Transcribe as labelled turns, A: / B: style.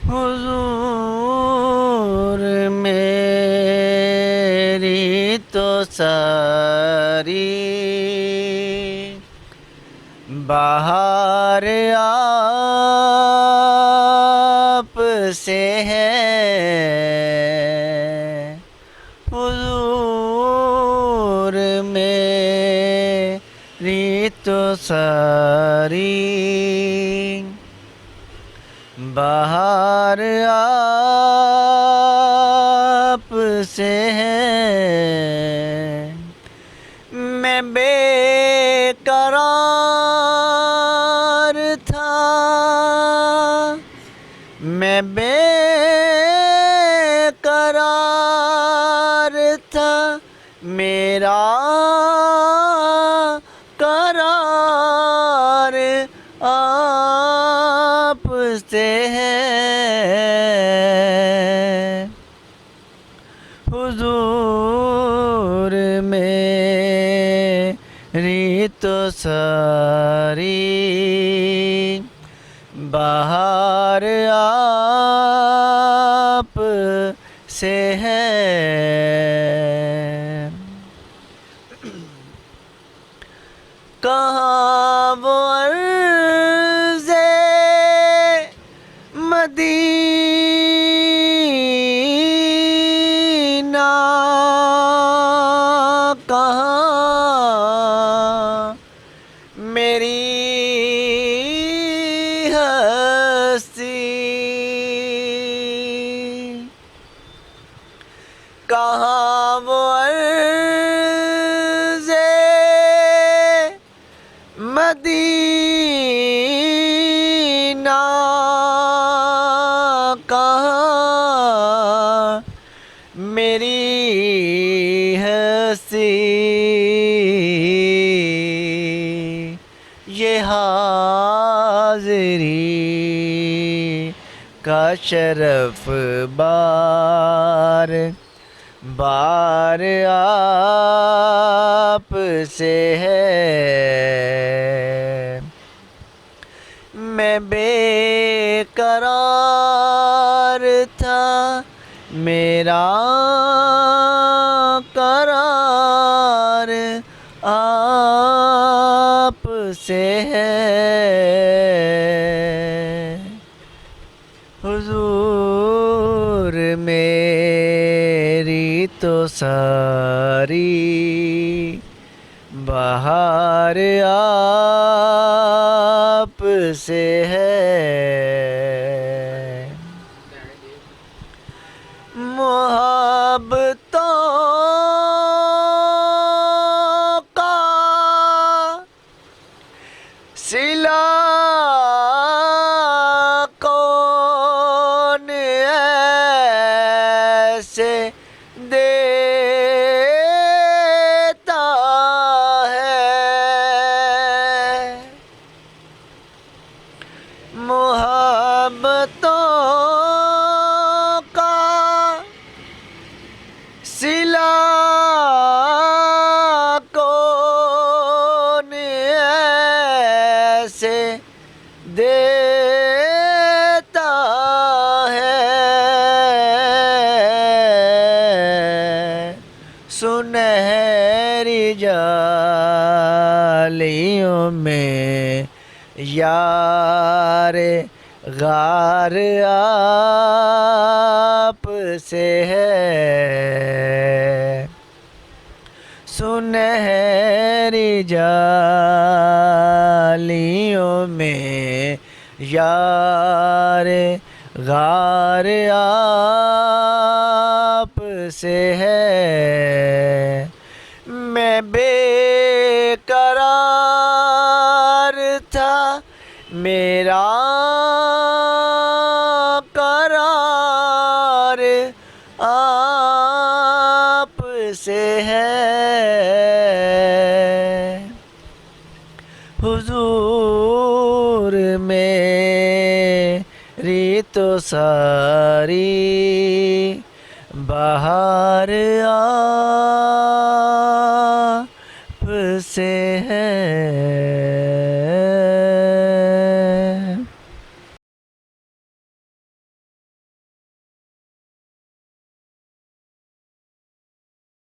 A: हुजूर मेरी तो सारी बाहर आप से है। हुजूर मेरी तो सारी बाहर आप से है। मैं बेकरार था, मैं बेकरार था, मेरा करार आप से है। हुजूर मेरी तो सारी बाहर आप से है। कहाँ वो अर्ज़े मदीना, कहाँ मेरी हस्ती, कहाँ वो अर्ज़े मदीना, कहाँ मेरी हस्ती। ये हाज़री का शरफ बार बार आप से है। मैं बेकरार था, मेरा करार आप से है। हुजूर मेरी तो सारी बाहर आप से है। मुहब्बतों का सिला कौन ऐसे देता है। मुहब्बतों का सिला कौन ऐसे देता है। सुनहरी जालियों में यार गार आप से है। सुनहरी जालियों में यार गार आप से है। मैं बेकरार था, मेरा करार आप से है। हुजूर मेरी तो सारी बाहर आप से है।